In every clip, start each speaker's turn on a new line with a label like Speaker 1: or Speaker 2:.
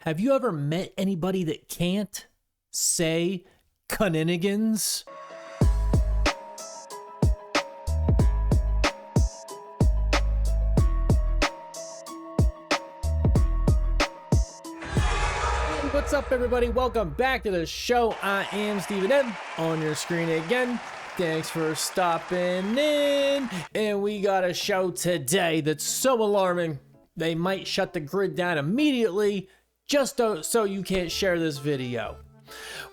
Speaker 1: Have you ever met anybody that can't say Kuninigans? What's up, everybody? Welcome back to the show. I am Steven M. On your screen again. Thanks for stopping in. And we got a show today that's so alarming, they might shut the grid down immediately just so you can't share this video.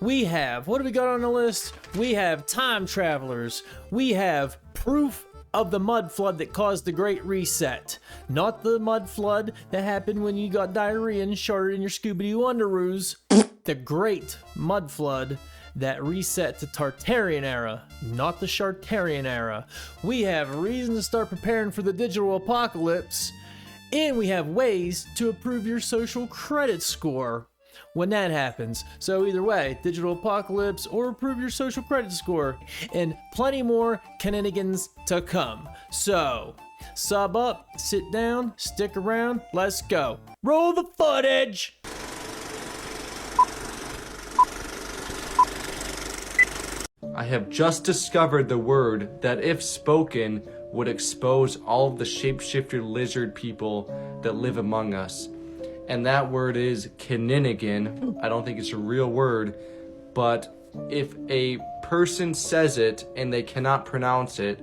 Speaker 1: We have, what do we got on the list? We have time travelers. We have proof of the mud flood that caused the Great Reset. Not the mud flood that happened when you got diarrhea and sharted in your Scooby-Doo underoos. The Great Mud Flood that reset the Tartarian era, not the Shartarian era. We have reason to start preparing for the digital apocalypse. And we have ways to improve your social credit score when that happens. So either way, digital apocalypse or improve your social credit score. And plenty more Kuninigans to come. So, sub up, sit down, stick around, let's go. Roll the footage!
Speaker 2: I have just discovered the word that, if spoken, would expose all of the shapeshifter lizard people that live among us. And that word is Kuninigan. I don't think it's a real word, but if a person says it and they cannot pronounce it,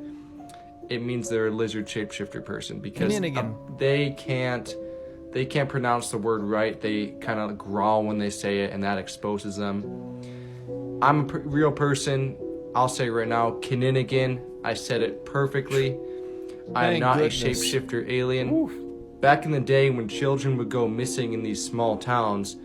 Speaker 2: it means they're a lizard shapeshifter person, because they can't pronounce the word right. They kind of growl when they say it, and that exposes them. I'm a real person. I'll say right now, Kuninigan. I said it perfectly. I am not a shapeshifter alien. Oof. Back in the day when children would go missing in these small towns,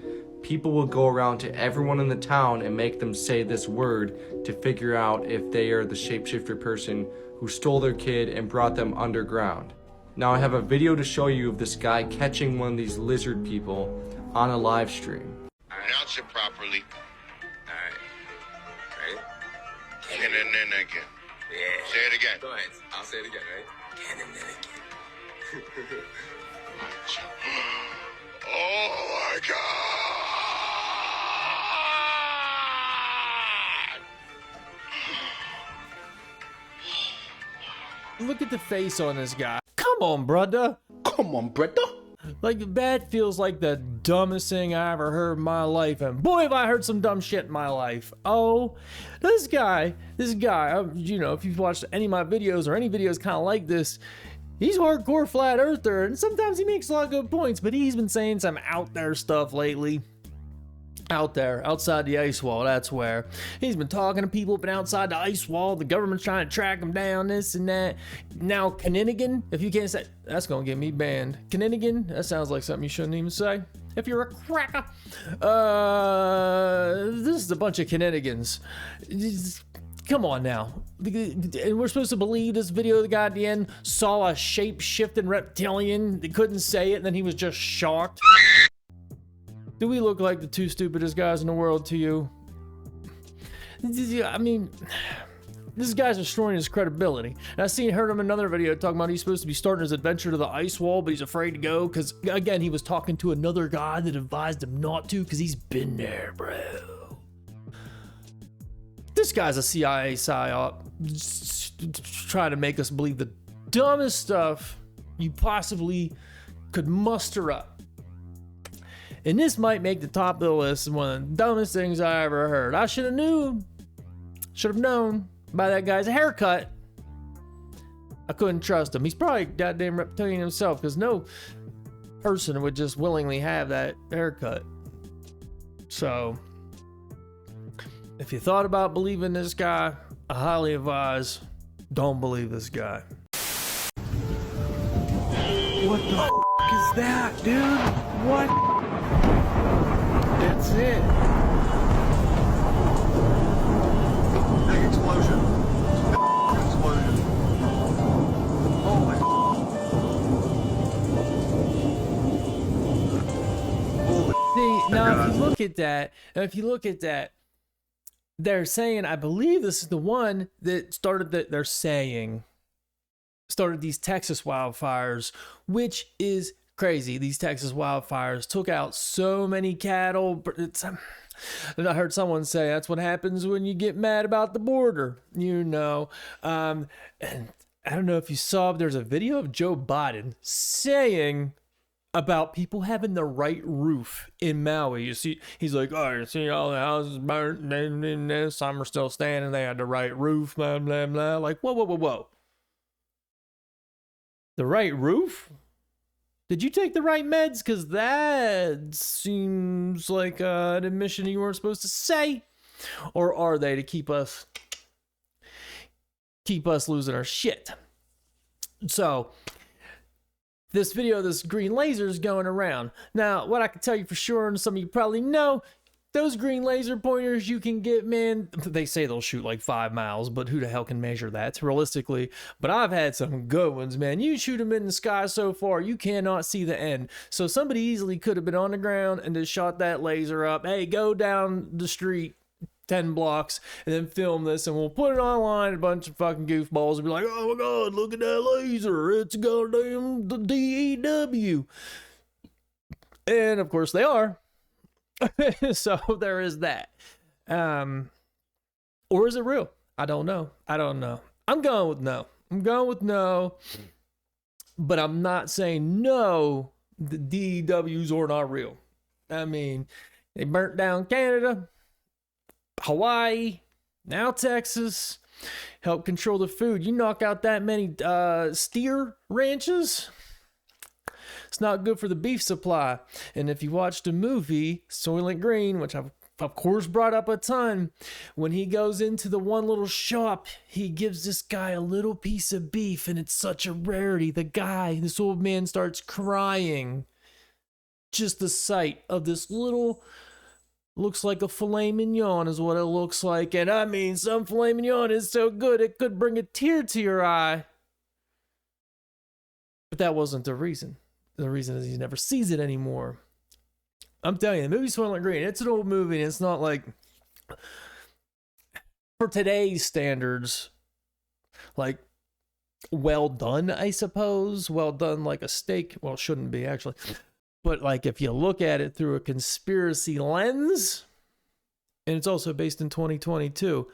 Speaker 2: people would go around to everyone in the town and make them say this word to figure out if they are the shapeshifter person who stole their kid and brought them underground. Now I have a video to show you of this guy catching one of these lizard people on a live stream.
Speaker 3: Pronounce it properly.
Speaker 4: Alright.
Speaker 3: Kuninigan.
Speaker 4: Yeah.
Speaker 3: Say it again.
Speaker 4: Go ahead. I'll say it again, right? Kuninigan.
Speaker 3: Oh my God!
Speaker 1: Look at the face on this guy. Come on, brother.
Speaker 5: Come on, brother.
Speaker 1: Like, that feels like the dumbest thing I ever heard in my life. And boy, have I heard some dumb shit in my life. Oh, this guy, you know, if you've watched any of my videos or any videos kind of like this, he's hardcore flat earther, and sometimes he makes a lot of good points, but he's been saying some out there stuff lately. Out there, outside the ice wall, that's where. He's been talking to people, been outside the ice wall, the government's trying to track him down, this and that. Now, Kuninigan, if you can't say, that's gonna get me banned. Kuninigan, that sounds like something you shouldn't even say. If you're a cracker. This is a bunch of Kuninigans. Come on now. And we're supposed to believe this video the guy at the end saw a shape-shifting reptilian that couldn't say it, and then he was just shocked. Do we look like the two stupidest guys in the world to you? I mean, this guy's destroying his credibility. And I heard him in another video talking about he's supposed to be starting his adventure to the ice wall, but he's afraid to go because, again, he was talking to another guy that advised him not to because he's been there, bro. This guy's a CIA psyop, trying to make us believe the dumbest stuff you possibly could muster up. And this might make the top of the list, one of the dumbest things I ever heard. I should have known by that guy's haircut. I couldn't trust him. He's probably goddamn reptilian himself, because no person would just willingly have that haircut. So, if you thought about believing this guy, I highly advise, don't believe this guy.
Speaker 5: What the is that, dude? What?
Speaker 1: That's it.
Speaker 3: Big explosion. Explosion. Holy.
Speaker 1: See, now if you look at that, they're saying, I believe this is the one that started they're saying started these Texas wildfires, which is Crazy. These Texas wildfires took out so many cattle. And I heard someone say that's what happens when you get mad about the border, And I don't know if you saw, but there's a video of Joe Biden saying about people having the right roof in Maui. You see, he's like, oh, you see all the houses burnt and some are still standing. They had the right roof, blah, blah, blah. Like, whoa. The right roof? Did you take the right meds? Because that seems like an admission you weren't supposed to say. Or are they to keep us losing our shit? So, this video, this green laser is going around. Now, what I can tell you for sure, and some of you probably know, those green laser pointers you can get, man, they say they'll shoot like 5 miles, but who the hell can measure that realistically? But I've had some good ones, man. You shoot them in the sky so far, you cannot see the end. So somebody easily could have been on the ground and just shot that laser up. Hey, go down the street 10 blocks and then film this, and we'll put it online. A bunch of fucking goofballs will be like, oh my god, look at that laser, it's a goddamn DEW. And of course they are. So there is that. Or is it real? I don't know. I'm going with no. But I'm not saying no, the DEWs are not real. I mean, they burnt down Canada, Hawaii, now Texas, help control the food. You knock out that many steer ranches, it's not good for the beef supply. And if you watched the movie Soylent Green, which I've of course brought up a ton, when he goes into the one little shop, he gives this guy a little piece of beef, and it's such a rarity. This old man starts crying. Just the sight of this little, looks like a filet mignon is what it looks like. And I mean, some filet mignon is so good it could bring a tear to your eye. But that wasn't the reason. The reason is he never sees it anymore. I'm telling you, the movie Soylent Green, it's an old movie, and it's not like, for today's standards, like, well done, I suppose. Well done like a steak. Well, it shouldn't be, actually. But, like, if you look at it through a conspiracy lens, and it's also based in 2022,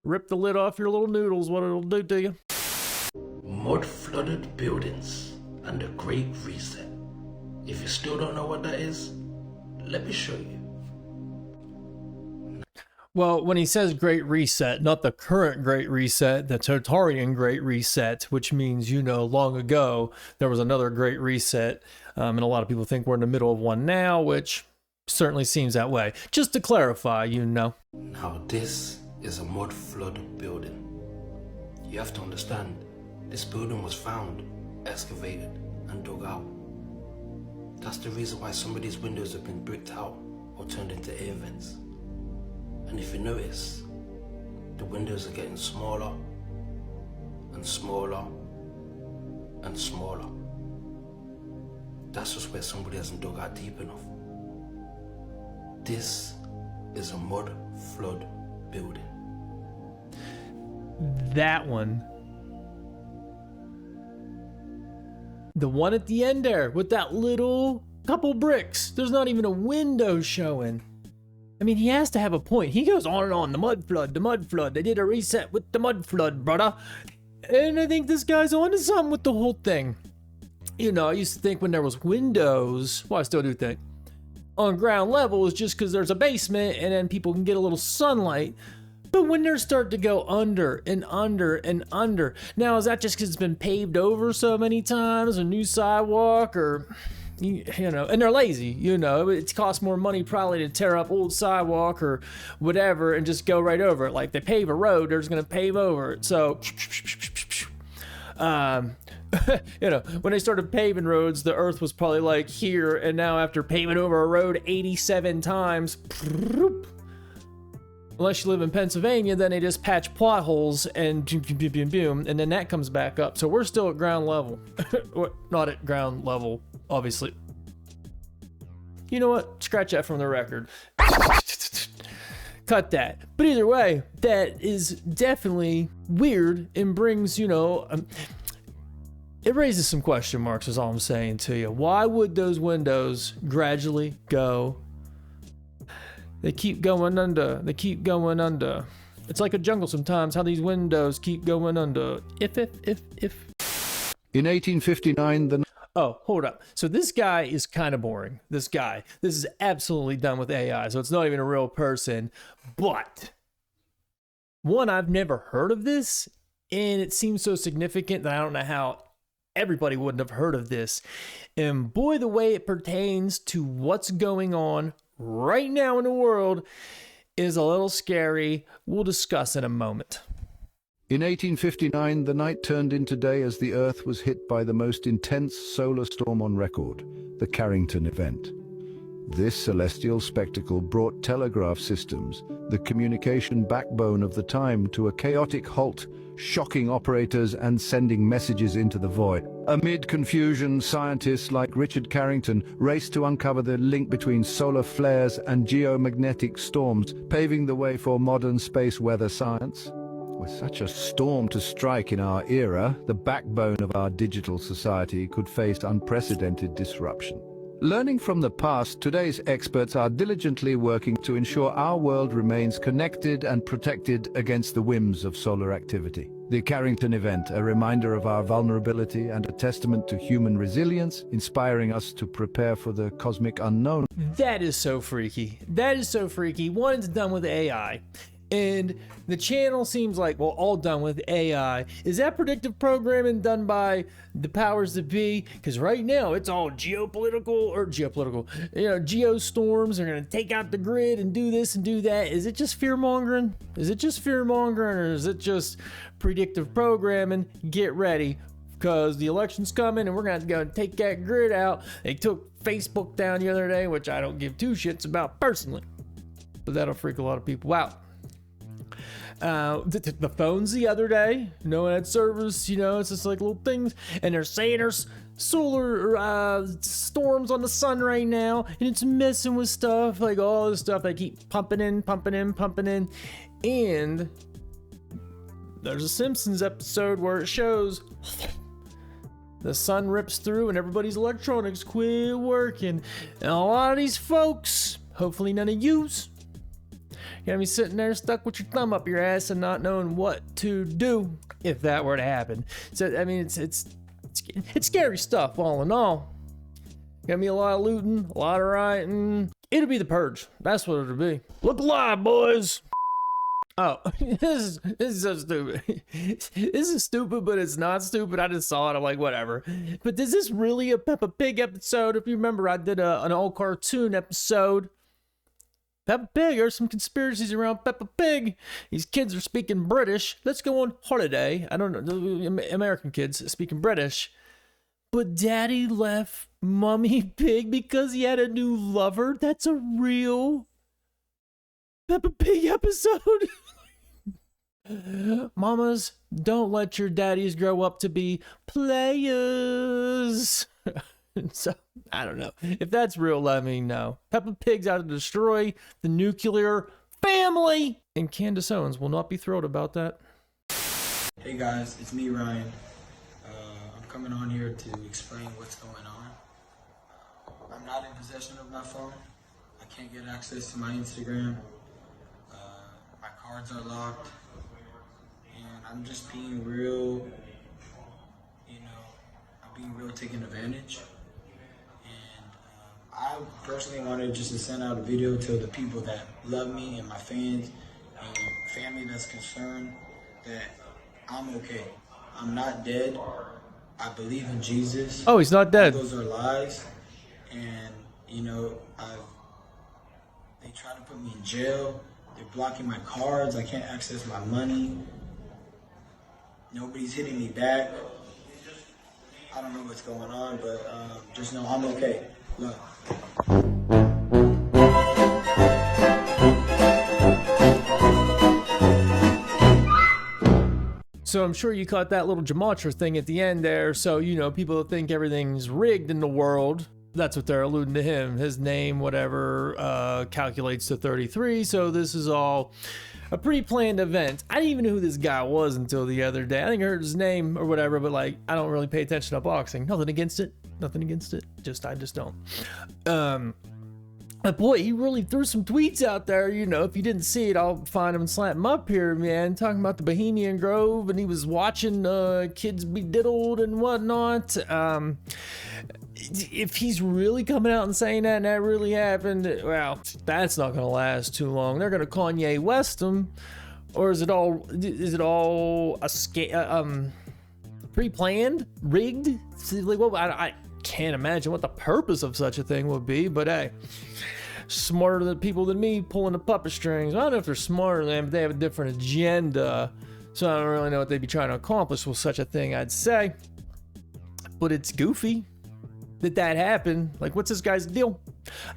Speaker 1: rip the lid off your little noodles, what it'll do to you.
Speaker 6: Mud-flooded buildings and the Great Reset. If you still don't know what that is, let me show you.
Speaker 1: Well, when he says Great Reset, not the current Great Reset, the Tartarian Great Reset, which means, long ago, there was another Great Reset. And a lot of people think we're in the middle of one now, which certainly seems that way. Just to clarify,
Speaker 6: Now, this is a mud flood building. You have to understand, this building was found, excavated, and dug out. That's the reason why some of these windows have been bricked out or turned into air vents. And if you notice, the windows are getting smaller and smaller and smaller. That's just where somebody hasn't dug out deep enough. This is a mud flood building.
Speaker 1: that one. The one at the end there with that little couple bricks. There's not even a window showing. I mean, he has to have a point. He goes on and on. The mud flood, the mud flood. They did a reset with the mud flood, brother. And I think this guy's onto something with the whole thing. You know, I used to think when there was windows, well, I still do think, on ground level is just because there's a basement and then people can get a little sunlight. But when they start to go under and under and under, now is that just because it's been paved over so many times, a new sidewalk, or you know, and they're lazy, you know, it costs more money probably to tear up old sidewalk or whatever and just go right over it. Like they pave a road, they're just gonna pave over it. So you know, when they started paving roads, the earth was probably like here, and now after paving over a road 87 times, unless you live in Pennsylvania, then they just patch potholes and boom, boom, boom, boom, and then that comes back up. So we're still at ground level. Not at ground level, obviously. You know what? Scratch that from the record. Cut that. But either way, that is definitely weird and brings, you know, It raises some question marks is all I'm saying to you. Why would those windows gradually go? They keep going under. They keep going under. It's like a jungle sometimes, how these windows keep going under. If.
Speaker 5: In 1859,
Speaker 1: Oh, hold up. So this guy is kind of boring. This is absolutely done with AI, so it's not even a real person. But one, I've never heard of this, and it seems so significant that I don't know how everybody wouldn't have heard of this. And boy, the way it pertains to what's going on right now in the world is a little scary. We'll discuss in a moment.
Speaker 5: In 1859, the night turned into day as the Earth was hit by the most intense solar storm on record, the Carrington event. This celestial spectacle brought telegraph systems, the communication backbone of the time, to a chaotic halt, shocking operators and sending messages into the void. Amid confusion, scientists like Richard Carrington raced to uncover the link between solar flares and geomagnetic storms, paving the way for modern space weather science. With such a storm to strike in our era, the backbone of our digital society could face unprecedented disruption. Learning from the past, today's experts are diligently working to ensure our world remains connected and protected against the whims of solar activity. The Carrington event, a reminder of our vulnerability and a testament to human resilience, inspiring us to prepare for the cosmic unknown.
Speaker 1: That is so freaky. That is so freaky. One, it's done with AI. And the channel seems like, well, all done with AI. Is that predictive programming done by the powers that be? Because right now it's all geostorms are going to take out the grid and do this and do that. Is it just fear-mongering? Is it just fear-mongering, or is it just predictive programming? Get ready, because the election's coming and we're going to go and take that grid out. They took Facebook down the other day, which I don't give two shits about personally, but that'll freak a lot of people out. The phones the other day, no ad service, it's just like little things, and they're saying there's solar storms on the sun right now, and it's messing with stuff, like all this stuff they keep pumping in, and there's a Simpsons episode where it shows the sun rips through and everybody's electronics quit working, and a lot of these folks, hopefully none of yous, you're gonna be sitting there stuck with your thumb up your ass and not knowing what to do if that were to happen. So I mean, it's scary stuff all in all. Gonna be a lot of looting, a lot of rioting. It'll be the purge. That's what it'll be. Look alive, boys. Oh, this is so stupid. This is stupid, but it's not stupid. I just saw it. I'm like, whatever. But is this really a Peppa Pig episode? If you remember, I did an old cartoon episode. Peppa Pig, there's some conspiracies around Peppa Pig. These kids are speaking British. Let's go on holiday. I don't know, American kids speaking British. But Daddy left Mummy Pig because he had a new lover. That's a real Peppa Pig episode. Mamas, don't let your daddies grow up to be players. So, I don't know. If that's real, let me know. Peppa Pig's out to destroy the nuclear family. And Candace Owens will not be thrilled about that.
Speaker 7: Hey guys, it's me, Ryan. I'm coming on here to explain what's going on. I'm not in possession of my phone. I can't get access to my Instagram. My cards are locked. And I'm just being real, I'm being real taken advantage. I personally wanted just to send out a video to the people that love me and my fans and family that's concerned that I'm okay. I'm not dead. I believe in Jesus.
Speaker 1: Oh, he's not dead.
Speaker 7: Those are lies. And, they try to put me in jail. They're blocking my cards. I can't access my money. Nobody's hitting me back. I don't know what's going on, but just know I'm okay. Love.
Speaker 1: So I'm sure you caught that little gematria thing at the end there. So, people think everything's rigged in the world. that's what they're alluding to him. His name, whatever, calculates to 33. So this is all a pre-planned event. I didn't even know who this guy was until the other day. I think I heard his name or whatever, but like, I don't really pay attention to boxing. Nothing against it. Nothing against it. I just don't. But boy, he really threw some tweets out there. You know, if you didn't see it, I'll find him and slap him up here, man. Talking about the Bohemian Grove, and he was watching kids be diddled and whatnot. If he's really coming out and saying that and that really happened, well, that's not gonna last too long. They're gonna Kanye West him, or is it all a pre-planned, rigged? Like, well, I can't imagine what the purpose of such a thing would be, but hey, smarter than people than me pulling the puppet strings. I don't know if they're smarter than them, but they have a different agenda, so I don't really know what they'd be trying to accomplish with such a thing, I'd say. But it's goofy that happened. Like, what's this guy's deal?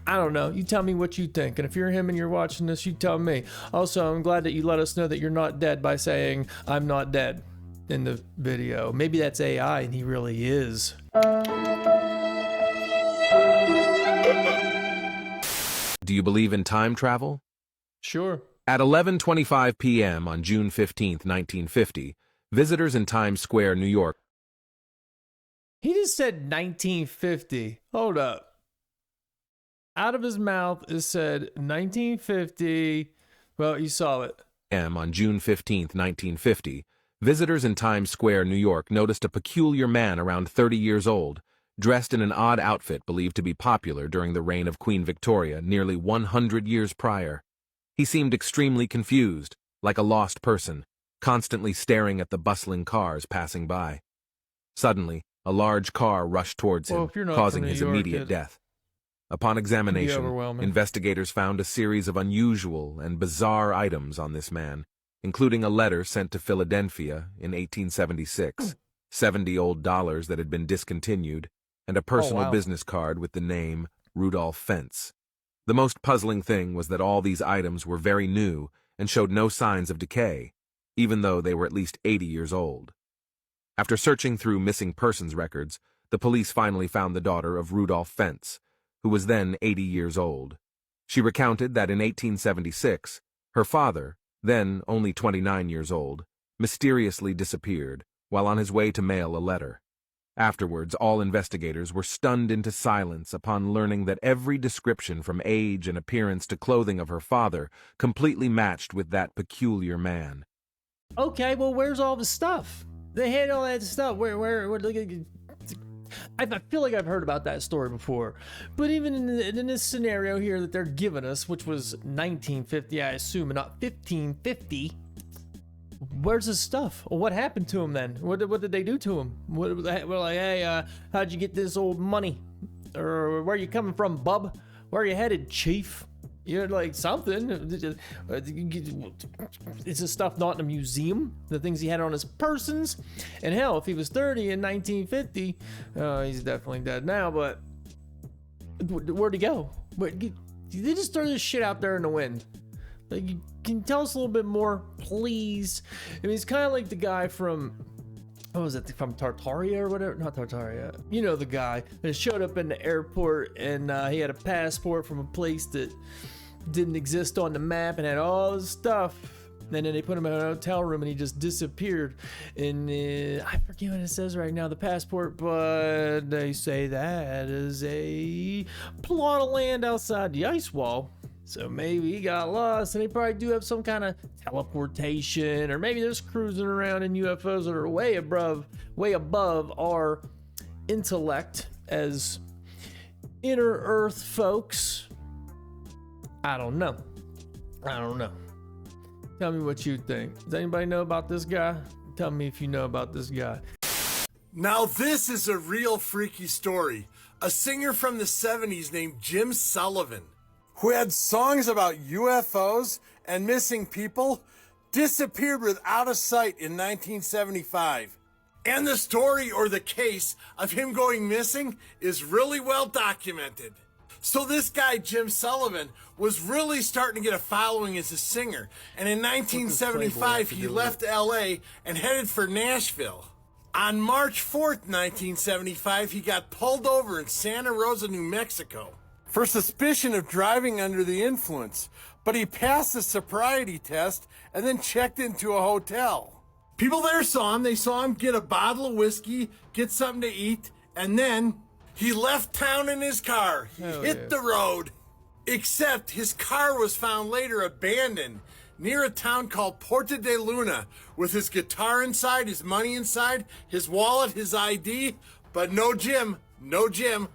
Speaker 1: I don't know. You tell me what you think, and if you're him and you're watching this, you tell me. Also, I'm glad that you let us know that you're not dead by saying I'm not dead in the video. Maybe that's AI and he really is.
Speaker 8: Do you believe in time travel?
Speaker 1: Sure.
Speaker 8: At 11:25 p.m. on June 15, 1950, visitors in Times Square, New York.
Speaker 1: He just said 1950. Hold up. Out of his mouth is said 1950. Well, you saw it.
Speaker 8: On June 15, 1950, visitors in Times Square, New York noticed a peculiar man around 30 years old, dressed in an odd outfit believed to be popular during the reign of Queen Victoria nearly 100 years prior. He seemed extremely confused, like a lost person, constantly staring at the bustling cars passing by. Suddenly, a large car rushed towards him, causing his immediate death. Upon examination, investigators found a series of unusual and bizarre items on this man, including a letter sent to Philadelphia in 1876, 70 old dollars that had been discontinued, and a personal business card with the name Rudolph Fentz. The most puzzling thing was that all these items were very new and showed no signs of decay, even though they were at least 80 years old. After searching through missing persons records, the police finally found the daughter of Rudolph Fentz, who was then 80 years old. She recounted that in 1876, her father, then only 29 years old, mysteriously disappeared while on his way to mail a letter. Afterwards, all investigators were stunned into silence upon learning that every description from age and appearance to clothing of her father completely matched with that peculiar man.
Speaker 1: Okay, well, where's all the stuff? They had all that stuff. Where I feel like I've heard about that story before. But even in this scenario here that they're giving us, which was 1950, I assume, and not 1550, where's his stuff? Well, what happened to him then? What did they do to him? We're like, hey, how'd you get this old money? Or where you coming from, bub? Where you headed, chief? You're like something. Is his stuff not in a museum? The things he had on his persons? And hell, if he was 30 in 1950, he's definitely dead now, but where'd he go? They just throw this shit out there in the wind. Like, can you tell us a little bit more, please? I mean, he's kind of like the guy from, what was it, from Tartaria or whatever? Not Tartaria. You know the guy that showed up in the airport and he had a passport from a place that didn't exist on the map and had all his stuff. And then they put him in a hotel room and he just disappeared. And I forget what it says right now, the passport, but they say that is a plot of land outside the ice wall. So maybe he got lost, and they probably do have some kind of teleportation, or maybe they're just cruising around in UFOs that are way above our intellect as inner Earth folks. I don't know. Tell me what you think. Does anybody know about this guy? Tell me if you know about this guy.
Speaker 9: Now this is a real freaky story. A singer from the 70s named Jim Sullivan, who had songs about UFOs and missing people, disappeared without a sight in 1975. And the story or the case of him going missing is really well documented. So this guy, Jim Sullivan, was really starting to get a following as a singer. And in 1975, he left LA and headed for Nashville. On March 4th, 1975, he got pulled over in Santa Rosa, New Mexico for suspicion of driving under the influence, but he passed the sobriety test and then checked into a hotel. People there saw him. They saw him get a bottle of whiskey, get something to eat, and then he left town in his car. He hit the road. Except his car was found later abandoned near a town called Porta de Luna with his guitar inside, his money inside, his wallet, his ID, but no Jim, no Jim.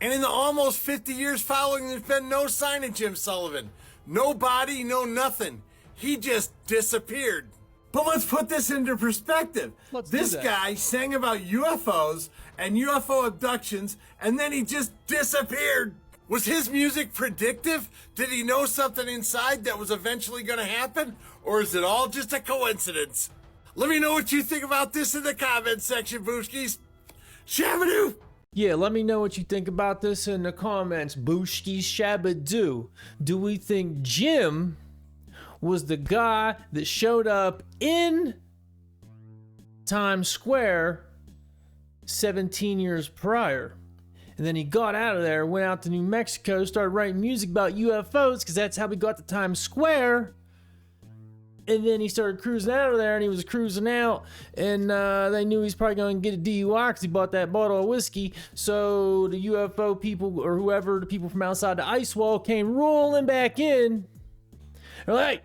Speaker 9: And in the almost 50 years following, there's been no sign of Jim Sullivan. No body, no nothing. He just disappeared. But let's put this into perspective. This guy sang about UFOs and UFO abductions, and then he just disappeared. Was his music predictive? Did he know something inside that was eventually going to happen? Or is it all just a coincidence? Let me know what you think about this in the comments section, Booskies. Shabadoo!
Speaker 1: Yeah, let me know what you think about this in the comments, Booshki Shabadoo. Do we think Jim was the guy that showed up in Times Square 17 years prior? And then he got out of there, went out to New Mexico, started writing music about UFOs, because that's how we got to Times Square. And then he started cruising out of there, and he was cruising out, and they knew he was probably going to get a DUI because he bought that bottle of whiskey. So the UFO people, or whoever, the people from outside the ice wall, came rolling back in. They're like,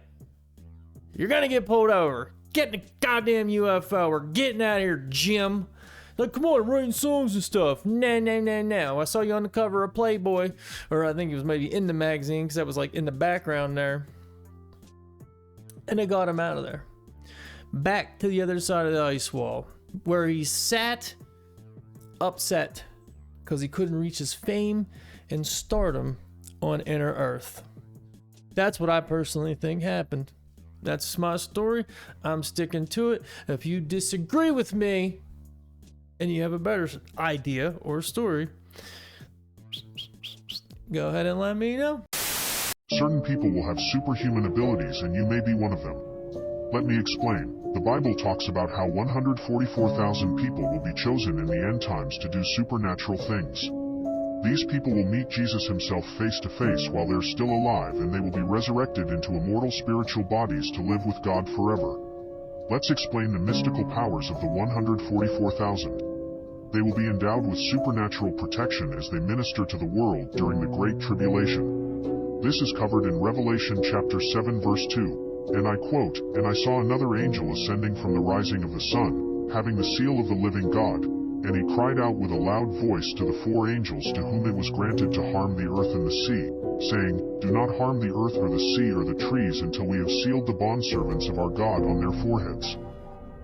Speaker 1: you're going to get pulled over. Get in the goddamn UFO. We're getting out of here, Jim. Like, come on, I'm writing songs and stuff. No. I saw you on the cover of Playboy, or I think it was maybe in the magazine, because that was like in the background there. And they got him out of there. Back to the other side of the ice wall, where he sat upset because he couldn't reach his fame and stardom on Inner Earth. That's what I personally think happened. That's my story. I'm sticking to it. If you disagree with me, and you have a better idea or story, go ahead and let me know.
Speaker 10: Certain people will have superhuman abilities, and you may be one of them. Let me explain. The Bible talks about how 144,000 people will be chosen in the end times to do supernatural things. These people will meet Jesus himself face to face while they're still alive, and they will be resurrected into immortal spiritual bodies to live with God forever. Let's explain the mystical powers of the 144,000. They will be endowed with supernatural protection as they minister to the world during the Great Tribulation. This is covered in Revelation chapter 7 verse 2, and I quote, "And I saw another angel ascending from the rising of the sun, having the seal of the living God, and he cried out with a loud voice to the four angels to whom it was granted to harm the earth and the sea, saying, Do not harm the earth or the sea or the trees until we have sealed the bondservants of our God on their foreheads."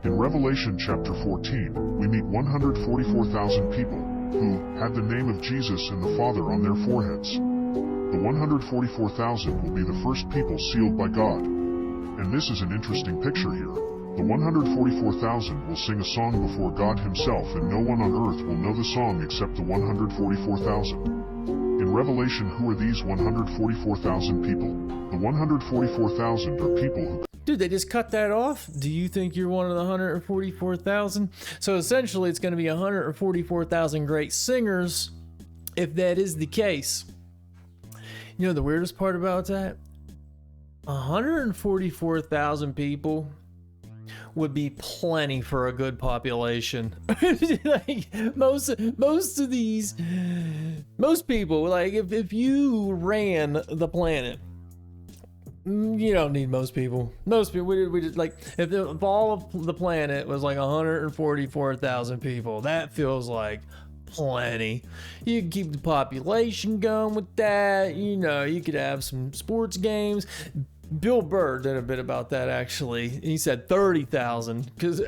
Speaker 10: In Revelation chapter 14, we meet 144,000 people who had the name of Jesus and the Father on their foreheads. The 144,000 will be the first people sealed by God. And this is an interesting picture here. The 144,000 will sing a song before God himself, and no one on earth will know the song except the 144,000. In Revelation, who are these 144,000 people? The 144,000 are people who...
Speaker 1: Dude, they just cut that off? Do you think you're one of the 144,000? So essentially, it's going to be 144,000 great singers, if that is the case. You know the weirdest part about that? 144,000 people would be plenty for a good population. Like most people, like if you ran the planet, you don't need most people. Most people, we just like, if all of the planet was like 144,000 people, that feels like plenty. You can keep the population going with that. You know, you could have some sports games. Bill Burr did a bit about that, actually. He said 30,000 because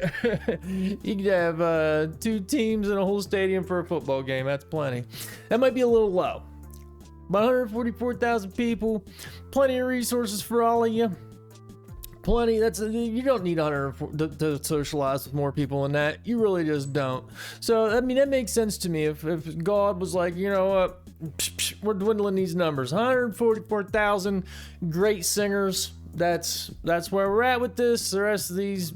Speaker 1: you could have 2 teams in a whole stadium for a football game. That's plenty. That might be a little low. 144,000 people, plenty of resources for all of you. Plenty. You don't need 104 to socialize with more people than that. You really just don't. So I mean, that makes sense to me. If God was like, you know what, we're dwindling these numbers. 144,000 great singers. That's where we're at with this. The rest of these,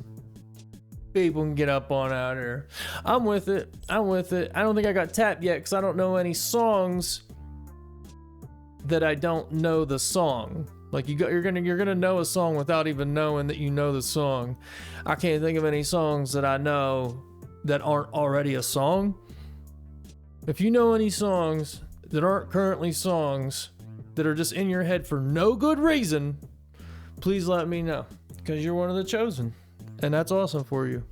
Speaker 1: People can get up on out here. I'm with it. I'm with it. I don't think I got tapped yet because I don't know any songs that I don't know the song. Like you're gonna know a song without even knowing that you know the song. I can't think of any songs that I know that aren't already a song. If you know any songs that aren't currently songs that are just in your head for no good reason, please let me know, because you're one of the chosen, and that's awesome for you.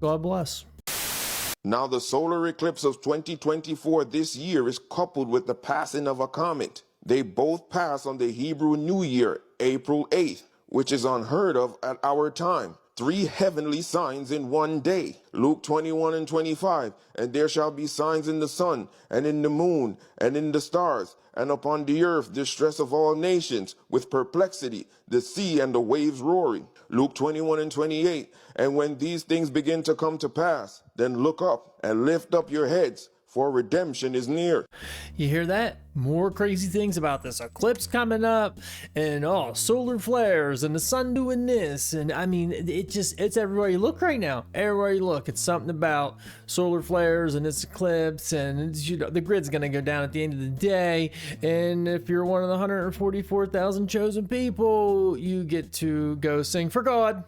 Speaker 1: God bless.
Speaker 11: Now, the solar eclipse of 2024 this year is coupled with the passing of a comet. They both pass on the Hebrew New Year, April 8th, which is unheard of at our time. 3 heavenly signs in one day. Luke 21 and 25. And there shall be signs in the sun, and in the moon, and in the stars, and upon the earth distress of all nations, with perplexity, the sea and the waves roaring. Luke 21 and 28. And when these things begin to come to pass, then look up and lift up your heads, for redemption is near.
Speaker 1: You hear that? More crazy things about this eclipse coming up, and solar flares, and the sun doing this, and I mean, it's everywhere you look right now. Everywhere you look, it's something about solar flares and this eclipse, and the grid's gonna go down at the end of the day. And if you're one of the 144,000 chosen people, you get to go sing for God,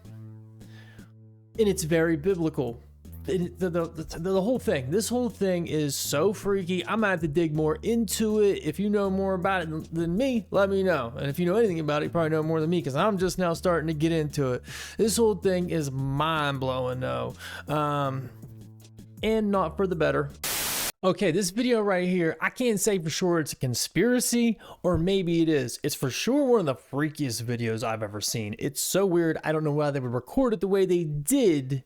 Speaker 1: and it's very biblical. The whole thing, this whole thing is so freaky. I'm gonna have to dig more into it. If you know more about it than me, let me know. And if you know anything about it, you probably know more than me, because I'm just now starting to get into it. This whole thing is mind-blowing though, and not for the better. Okay, this video right here, I can't say for sure it's a conspiracy, or maybe it is. It's for sure one of the freakiest videos I've ever seen. It's so weird. I don't know why they would record it the way they did.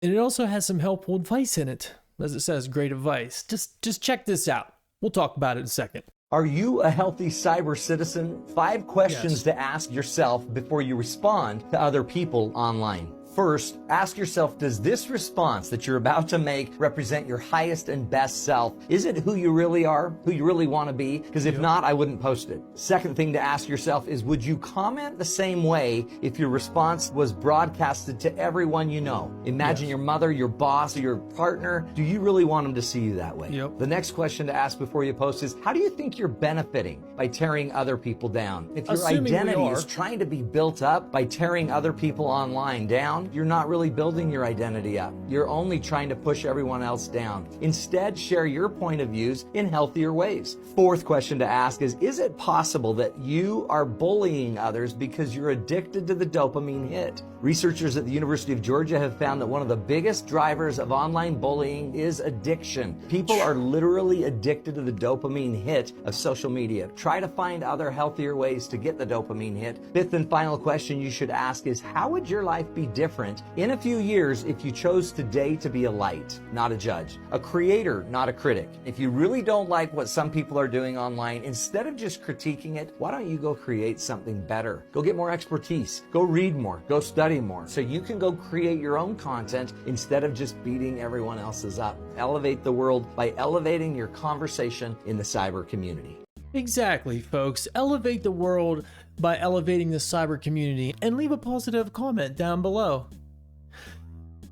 Speaker 1: And it also has some helpful advice in it. As it says, great advice. Just check this out. We'll talk about it in a second.
Speaker 12: Are you a healthy cyber citizen? 5 questions to ask yourself before you respond to other people online. First, ask yourself, does this response that you're about to make represent your highest and best self? Is it who you really are, who you really want to be? Because if not, I wouldn't post it. Second thing to ask yourself is, would you comment the same way if your response was broadcasted to everyone you know? Imagine your mother, your boss, or your partner. Do you really want them to see you that way? The next question to ask before you post is, how do you think you're benefiting by tearing other people down? If your identity is trying to be built up by tearing other people online down, you're not really building your identity up. You're only trying to push everyone else down. Instead, share your point of views in healthier ways. Fourth question to ask is it possible that you are bullying others because you're addicted to the dopamine hit? Researchers at the University of Georgia have found that one of the biggest drivers of online bullying is addiction. People are literally addicted to the dopamine hit of social media. Try to find other healthier ways to get the dopamine hit. Fifth and final question you should ask is, how would your life be different in a few years if you chose today to be a light, not a judge, a creator, not a critic? If you really don't like what some people are doing online, instead of just critiquing it, why don't you go create something better? Go get more expertise, go read more, go study more, so you can go create your own content instead of just beating everyone else's up. Elevate the world by elevating your conversation in the cyber community.
Speaker 1: Exactly, folks. Elevate the world by elevating the cyber community, and leave a positive comment down below.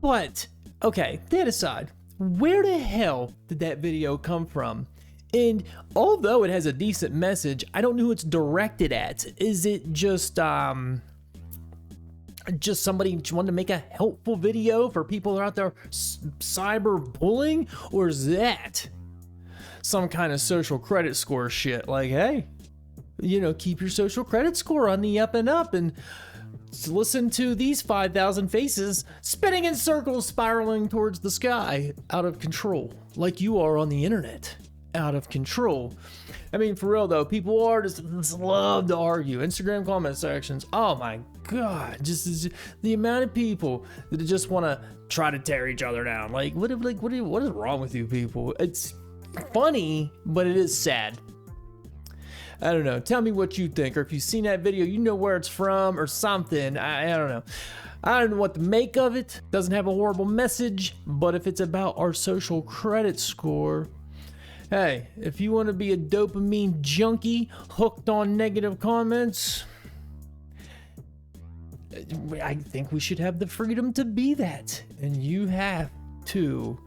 Speaker 1: But, okay, that aside, where the hell did that video come from? And although it has a decent message, I don't know who it's directed at. Is it just somebody wanting to make a helpful video for people that are out there cyberbullying? Or is that some kind of social credit score shit? Like, hey, you know, keep your social credit score on the up and up, and listen to these 5,000 faces spinning in circles, spiraling towards the sky, out of control, like you are on the internet, out of control. I mean, for real though, people are just love to argue. Instagram comment sections, oh my God, just the amount of people that just want to try to tear each other down. Like, what is wrong with you people? It's funny, but it is sad. I don't know. Tell me what you think, or if you've seen that video, you know where it's from or something. I don't know. I don't know what to make of it. Doesn't have a horrible message, but if it's about our social credit score, hey, if you want to be a dopamine junkie hooked on negative comments, I think we should have the freedom to be that. And you have to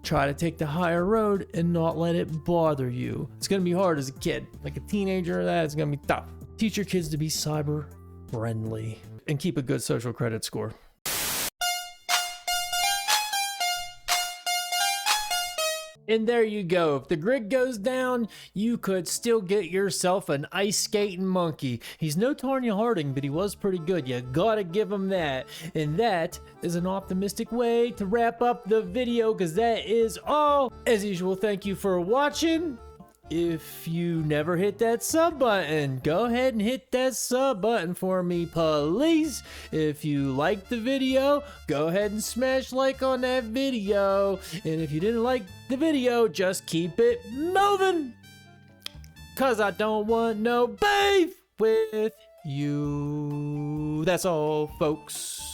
Speaker 1: try to take the higher road and not let it bother you. It's gonna be hard as a kid, like a teenager or that, it's gonna be tough. Teach your kids to be cyber friendly and keep a good social credit score. And there you go. If the grid goes down, you could still get yourself an ice skating monkey. He's no Tanya Harding, but he was pretty good. You gotta give him that. And that is an optimistic way to wrap up the video, because that is all. As usual, thank you for watching. If you never hit that sub button, go ahead and hit that sub button for me, please. If you liked the video, go ahead and smash like on that video. And if you didn't like the video, just keep it moving, cause I don't want no beef with you. That's all, folks.